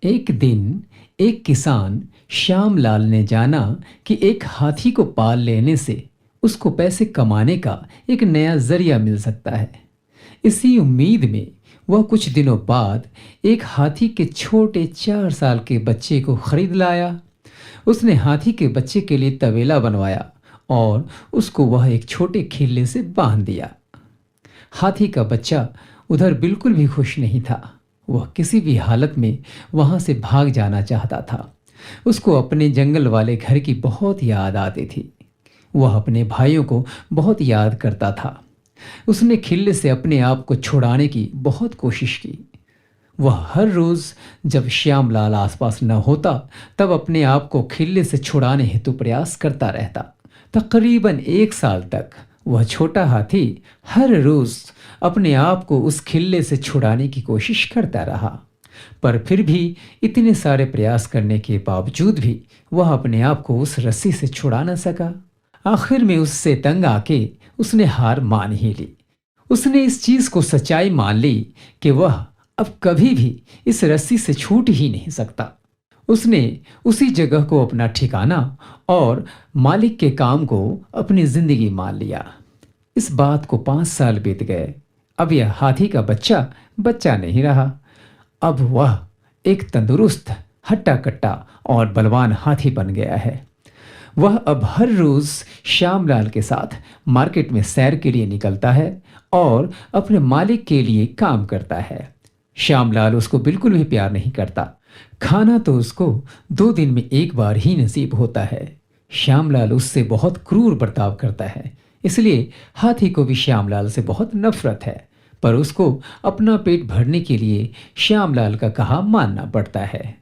एक दिन एक किसान श्यामलाल ने जाना कि एक हाथी को पाल लेने से उसको पैसे कमाने का एक नया जरिया मिल सकता है। इसी उम्मीद में वह कुछ दिनों बाद एक हाथी के छोटे 4 साल के बच्चे को खरीद लाया। उसने हाथी के बच्चे के लिए तबेला बनवाया और उसको वह एक छोटे खिल्ले से बांध दिया। हाथी का बच्चा उधर बिल्कुल भी खुश नहीं था। वह किसी भी हालत में वहां से भाग जाना चाहता था। उसको अपने जंगल वाले घर की बहुत याद आती थी। वह अपने भाइयों को बहुत याद करता था। उसने खिल्ले से अपने आप को छुड़ाने की बहुत कोशिश की। वह हर रोज जब श्यामलाल आसपास न होता तब अपने आप को खिल्ले से छुड़ाने हेतु प्रयास करता रहता। तकरीबन 1 साल तक वह छोटा हाथी हर रोज अपने आप को उस खिल्ले से छुड़ाने की कोशिश करता रहा, पर फिर भी इतने सारे प्रयास करने के बावजूद भी वह अपने आप को उस रस्सी से छुड़ा न सका। आखिर में उससे तंग आके उसने हार मान ही ली। उसने इस चीज को सच्चाई मान ली कि वह अब कभी भी इस रस्सी से छूट ही नहीं सकता। उसने उसी जगह को अपना ठिकाना और मालिक के काम को अपनी जिंदगी मान लिया। इस बात को 5 साल बीत गए। अब यह हाथी का बच्चा बच्चा नहीं रहा। अब वह एक तंदुरुस्त, हट्टा कट्टा और बलवान हाथी बन गया है। वह अब हर रोज श्यामलाल के साथ मार्केट में सैर के लिए निकलता है और अपने मालिक के लिए काम करता है। श्यामलाल उसको बिल्कुल भी प्यार नहीं करता। खाना तो उसको 2 दिन में एक बार ही नसीब होता है। श्यामलाल उससे बहुत क्रूर बर्ताव करता है, इसलिए हाथी को भी श्यामलाल से बहुत नफरत है। पर उसको अपना पेट भरने के लिए श्यामलाल का कहा मानना पड़ता है।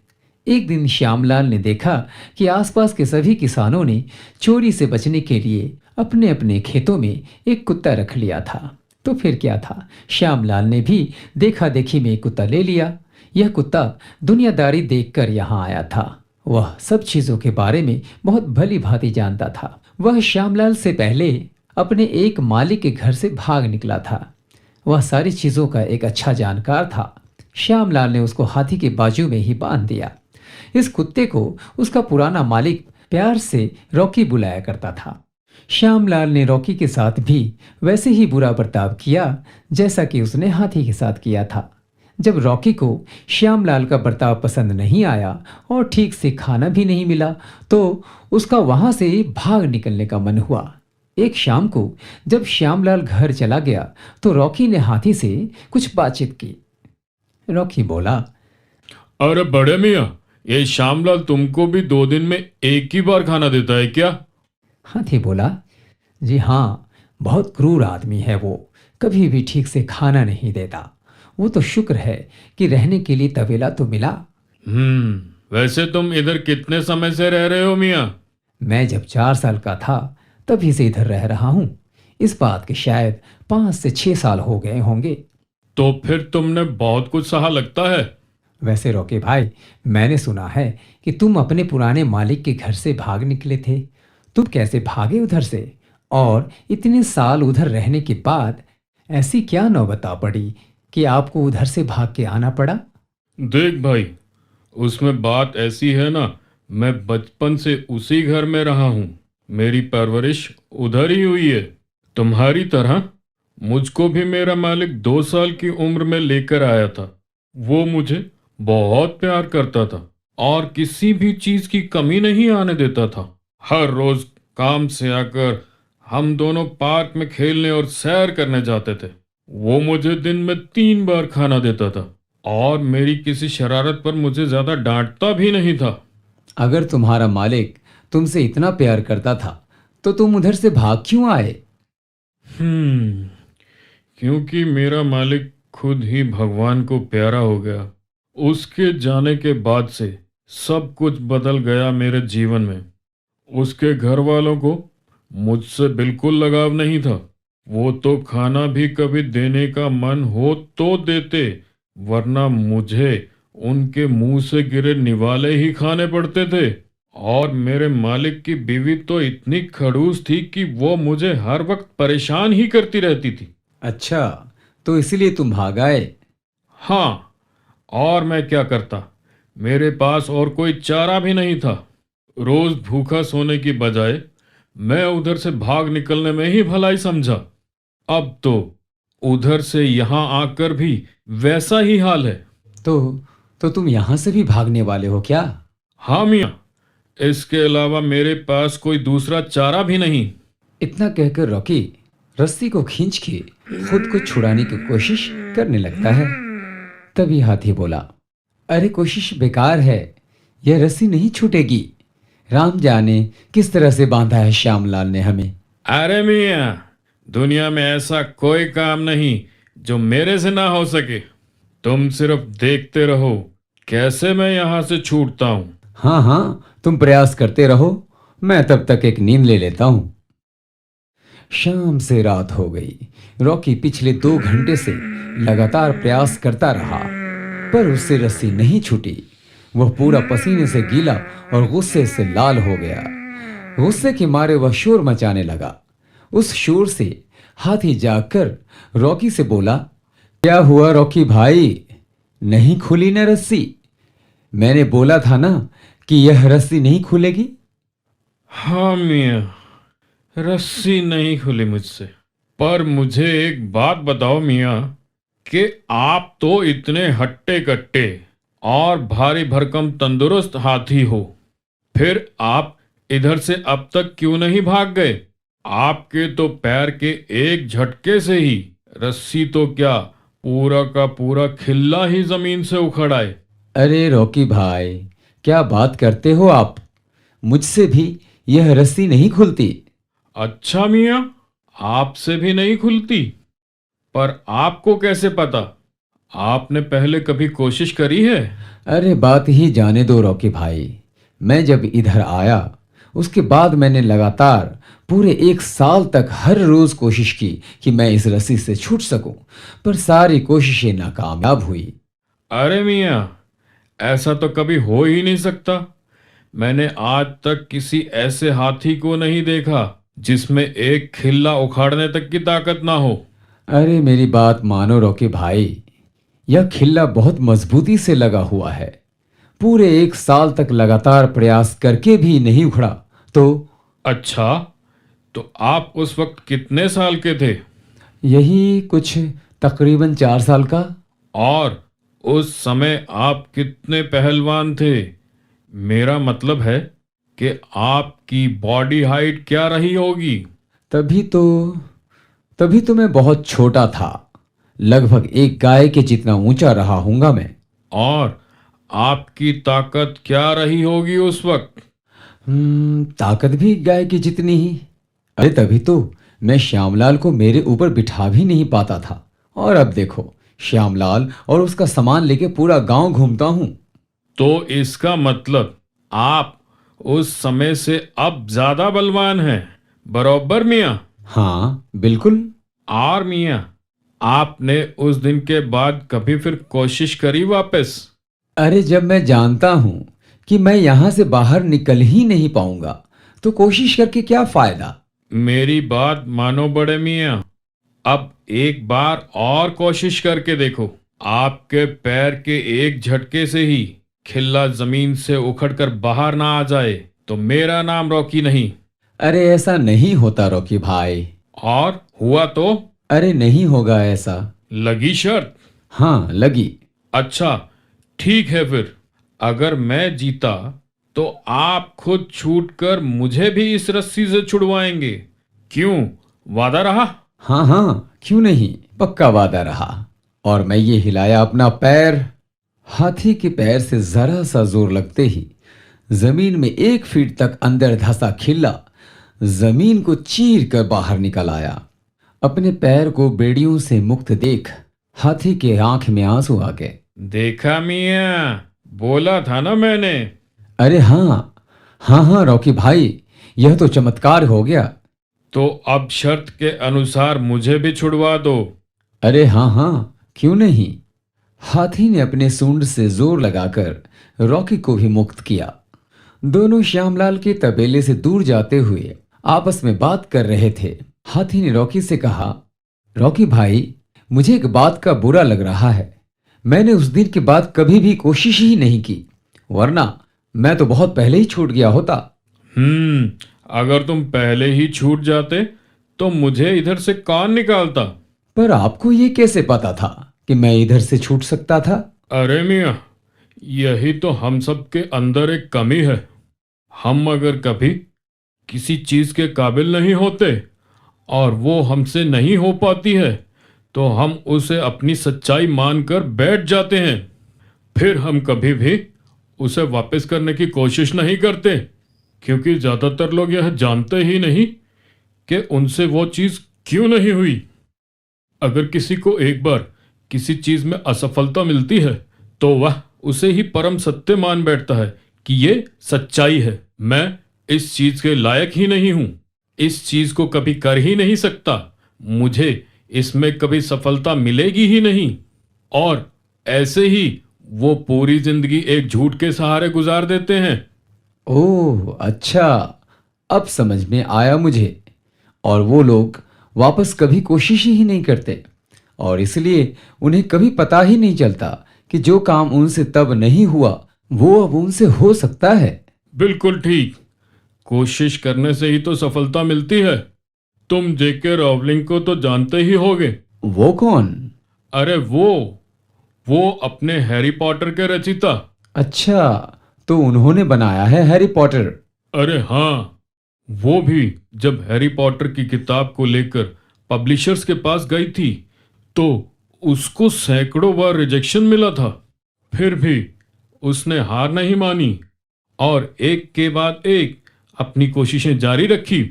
एक दिन श्यामलाल ने देखा कि आसपास के सभी किसानों ने चोरी से बचने के लिए अपने अपने खेतों में एक कुत्ता रख लिया था। तो फिर क्या था, श्यामलाल ने भी देखा देखी में एक कुत्ता ले लिया। यह कुत्ता दुनियादारी देखकर यहाँ आया था। वह सब चीजों के बारे में बहुत भली भांति जानता था। वह श्यामलाल से पहले अपने एक मालिक के घर से भाग निकला था। वह सारी चीजों का एक अच्छा जानकार था। श्यामलाल ने उसको हाथी के बाजू में ही बांध दिया। इस कुत्ते को उसका पुराना मालिक प्यार से रॉकी बुलाया करता था। श्यामलाल ने रॉकी के साथ भी वैसे ही बुरा बर्ताव किया जैसा कि उसने हाथी के साथ किया था। जब रॉकी को श्यामलाल का बर्ताव पसंद नहीं आया और ठीक से खाना भी नहीं मिला तो उसका वहां से भाग निकलने का मन हुआ। एक शाम को जब श्यामलाल घर चला गया तो रॉकी ने हाथी से कुछ बातचीत की। रॉकी बोला, अरे बड़े मियाँ, ये श्यामलाल तुमको भी 2 दिन में एक ही बार खाना देता है क्या? हाथी बोला, जी हाँ, बहुत क्रूर आदमी है वो, कभी भी ठीक से खाना नहीं देता। वो तो शुक्र है कि रहने के लिए तबेला तो मिला। वैसे तुम इधर कितने समय से रह रहे हो मियाँ? मैं जब 4 साल का था तभी से इधर रह रहा हूँ। इस बात के शायद 5 से 6 साल हो गए होंगे। तो फिर तुमने बहुत कुछ सहा लगता है। वैसे रॉकी भाई, मैंने सुना है कि तुम अपने पुराने मालिक के घर से भाग निकले थे। तुम कैसे भागे उधर से, और इतने साल उधर रहने के बाद ऐसी क्या नौबत आ पड़ी कि आपको उधर से भाग के आना पड़ा? देख भाई, उसमें बात ऐसी है ना, मैं बचपन से उसी घर में रहा हूँ। मेरी परवरिश उधर ही हुई है। तुम्हारी तरह मुझको भी मेरा मालिक 2 साल की उम्र में लेकर आया था। वो मुझे बहुत प्यार करता था और किसी भी चीज की कमी नहीं आने देता था। हर रोज काम से आकर हम दोनों पार्क में खेलने और सैर करने जाते थे। वो मुझे दिन में 3 बार खाना देता था और मेरी किसी शरारत पर मुझे ज्यादा डांटता भी नहीं था। अगर तुम्हारा मालिक तुमसे इतना प्यार करता था तो तुम उधर से भाग क्यों आए? क्योंकि मेरा मालिक खुद ही भगवान को प्यारा हो गया। उसके जाने के बाद से सब कुछ बदल गया मेरे जीवन में। उसके घर वालों को मुझसे बिल्कुल लगाव नहीं था। वो तो खाना भी कभी देने का मन हो तो देते, वरना मुझे उनके मुंह से गिरे निवाले ही खाने पड़ते थे। और मेरे मालिक की बीवी तो इतनी खड़ूस थी कि वो मुझे हर वक्त परेशान ही करती रहती थी। अच्छा, तो इसलिए तुम भाग आए? हाँ, और मैं क्या करता। मेरे पास और कोई चारा भी नहीं था। रोज भूखा सोने की बजाय मैं उधर से भाग निकलने में ही भलाई समझा। अब तो उधर से यहाँ आकर भी वैसा ही हाल है। तो तो तुम यहां से भी भागने वाले हो क्या? हाँ मियाँ, इसके अलावा मेरे पास कोई दूसरा चारा भी नहीं। इतना कहकर रॉकी रस्सी को खींच के खुद को छुड़ाने की कोशिश करने लगता है। तभी हाथी बोला, अरे कोशिश बेकार है, यह रस्सी नहीं छूटेगी। राम जाने किस तरह से बांधा है श्यामलाल ने हमें। अरे मियाँ, दुनिया में ऐसा कोई काम नहीं जो मेरे से ना हो सके। तुम सिर्फ देखते रहो कैसे मैं यहाँ से छूटता हूँ। हाँ हाँ, तुम प्रयास करते रहो, मैं तब तक एक नींद ले लेता हूं। शाम से रात हो गई। रॉकी पिछले 2 घंटे से लगातार प्रयास करता रहा, पर उससे रस्सी नहीं छूटी। वह पूरा पसीने से गीला और गुस्से से लाल हो गया। गुस्से के मारे वह शोर मचाने लगा। उस शोर से हाथी जागकर रॉकी से बोला, क्या हुआ रॉकी भाई, नहीं खुली ना रस्सी? मैंने बोला था ना कि यह रस्सी नहीं खुलेगी। हाँ मियाँ, रस्सी नहीं खुली मुझसे। पर मुझे एक बात बताओ मियाँ, कि आप तो इतने हट्टे कट्टे और भारी भरकम तंदुरुस्त हाथी हो, फिर आप इधर से अब तक क्यों नहीं भाग गए? आपके तो पैर के एक झटके से ही रस्सी तो क्या, पूरा का पूरा खिल्ला ही जमीन से उखड़ आए। अरे रॉकी भाई, क्या बात करते हो आप? मुझसे भी यह रस्सी नहीं खुलती। अच्छा मियाँ, आपसे भी नहीं खुलती? पर आपको कैसे पता? आपने पहले कभी कोशिश करी है? अरे बात ही जाने दो रॉकी भाई। मैं जब इधर आया उसके बाद मैंने लगातार पूरे 1 साल तक हर रोज कोशिश की कि मैं इस रस्सी से छूट सकूं, पर सारी कोशिशें नाकामयाब हुई। अरे मियाँ, ऐसा तो कभी हो ही नहीं सकता। मैंने आज तक किसी ऐसे हाथी को नहीं देखा जिसमें एक खिल्ला उखाड़ने तक की ताकत ना हो। अरे मेरी बात मानो रॉकी भाई, यह खिल्ला बहुत मजबूती से लगा हुआ है। पूरे 1 साल तक लगातार प्रयास करके भी नहीं उखड़ा। तो अच्छा, तो आप उस वक्त कितने साल के थे? यही कुछ तकरीबन 4 साल का। और उस समय आप कितने पहलवान थे? मेरा मतलब है कि आपकी बॉडी हाइट क्या रही होगी? तभी तो तभी तो मैं बहुत छोटा था। लगभग एक गाय के जितना ऊंचा रहा हूंगा मैं। और आपकी ताकत क्या रही होगी उस वक्त? ताकत भी गाय की जितनी ही। अरे तभी तो मैं श्यामलाल को मेरे ऊपर बिठा भी नहीं पाता था। और अब देखो, श्यामलाल और उसका सामान लेके पूरा गांव घूमता हूं। तो इसका मतलब आप उस समय से अब ज्यादा बलवान हैं, बरोबर मियाँ? हाँ बिल्कुल। और मियाँ, आपने उस दिन के बाद कभी फिर कोशिश करी वापस? अरे जब मैं जानता हूं कि मैं यहां से बाहर निकल ही नहीं पाऊंगा, तो कोशिश करके क्या फायदा? मेरी बात मानो बड़े मियाँ, अब एक बार और कोशिश करके देखो। आपके पैर के एक झटके से ही खिल्ला जमीन से उखड़कर बाहर ना आ जाए तो मेरा नाम रॉकी नहीं। अरे ऐसा नहीं होता रॉकी भाई। और हुआ तो? अरे नहीं होगा ऐसा। लगी शर्त? हाँ लगी। अच्छा, ठीक है फिर। अगर मैं जीता तो आप खुद छूटकर मुझे भी इस रस्सी से छुड़वाएंगे। क्यों, वादा रहा? हाँ हाँ, क्यों नहीं, पक्का वादा रहा। और मैं ये हिलाया अपना पैर। हाथी के पैर से जरा सा जोर लगते ही जमीन में 1 फीट तक अंदर धंसा खिल्ला जमीन को चीर कर बाहर निकल आया। अपने पैर को बेड़ियों से मुक्त देख हाथी के आंख में आंसू आ गए। देखा मियाँ, बोला था ना मैंने। अरे हाँ, हाँ हाँ रॉकी भाई, यह तो चमत्कार हो गया। तो अब शर्त के अनुसार मुझे भी छुड़वा दो। अरे हाँ हाँ, क्यों नहीं। हाथी ने अपने सूंड से जोर लगाकर रॉकी को भी मुक्त किया। दोनों श्यामलाल के तबेले से दूर जाते हुए आपस में बात कर रहे थे। हाथी ने रॉकी से कहा, रॉकी भाई, मुझे एक बात का बुरा लग रहा है। मैंने उस दिन के बाद कभी भी कोशिश ही नहीं की। वरना मैं तो बहुत पहले ही छूट गया होता। अगर तुम पहले ही छूट जाते तो मुझे इधर से कौन निकालता। पर आपको ये कैसे पता था कि मैं इधर से छूट सकता था? अरे मियाँ, यही तो हम सब के अंदर एक कमी है। हम अगर कभी किसी चीज के काबिल नहीं होते और वो हमसे नहीं हो पाती है तो हम उसे अपनी सच्चाई मानकर बैठ जाते हैं। फिर हम कभी भी उसे वापस करने की कोशिश नहीं करते, क्योंकि ज्यादातर लोग यह जानते ही नहीं कि उनसे वो चीज क्यों नहीं हुई। अगर किसी को एक बार किसी चीज में असफलता मिलती है तो वह उसे ही परम सत्य मान बैठता है कि ये सच्चाई है, मैं इस चीज के लायक ही नहीं हूं, इस चीज को कभी कर ही नहीं सकता, मुझे इसमें कभी सफलता मिलेगी ही नहीं। और ऐसे ही वो पूरी जिंदगी एक झूठ के सहारे गुजार देते हैं। ओह अच्छा, अब समझ में आया मुझे। और वो लोग वापस कभी कोशिश ही नहीं करते और इसलिए उन्हें कभी पता ही नहीं चलता कि जो काम उनसे तब नहीं हुआ वो अब उनसे हो सकता है। बिल्कुल ठीक। कोशिश करने से ही तो सफलता मिलती है। तुम जेके रॉवलिंग को तो जानते ही होगे। वो कौन? अरे वो अपने हैरी पॉटर के रचयिता। अच्छा, तो उन्होंने बनाया है हैरी पॉटर? अरे हाँ, वो भी जब हैरी पॉटर की किताब को लेकर पब्लिशर्स के पास गई थी तो उसको सैकड़ों बार रिजेक्शन मिला था। फिर भी उसने हार नहीं मानी और एक के बाद एक अपनी कोशिशें जारी रखी।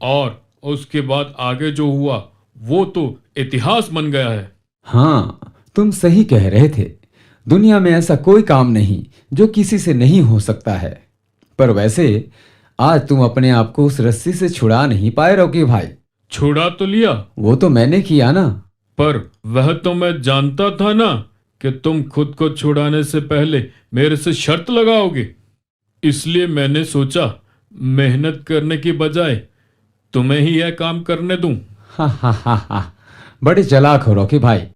और उसके बाद आगे जो हुआ वो तो इतिहास बन गया है। हाँ, तुम सही कह रहे थे। दुनिया में ऐसा कोई काम नहीं जो किसी से नहीं हो सकता है। पर वैसे आज तुम अपने आप को उस रस्सी से छुड़ा नहीं पाए रॉकी भाई। छुड़ा तो लिया, वो तो मैंने किया ना। पर वह तो मैं जानता था ना कि तुम खुद को छुड़ाने से पहले मेरे से शर्त लगाओगे। इसलिए मैंने सोचा मेहनत करने की बजाय तुम्हें ही यह काम करने दूं। हा हा हा हा, बड़े चालाक हो रॉकी भाई।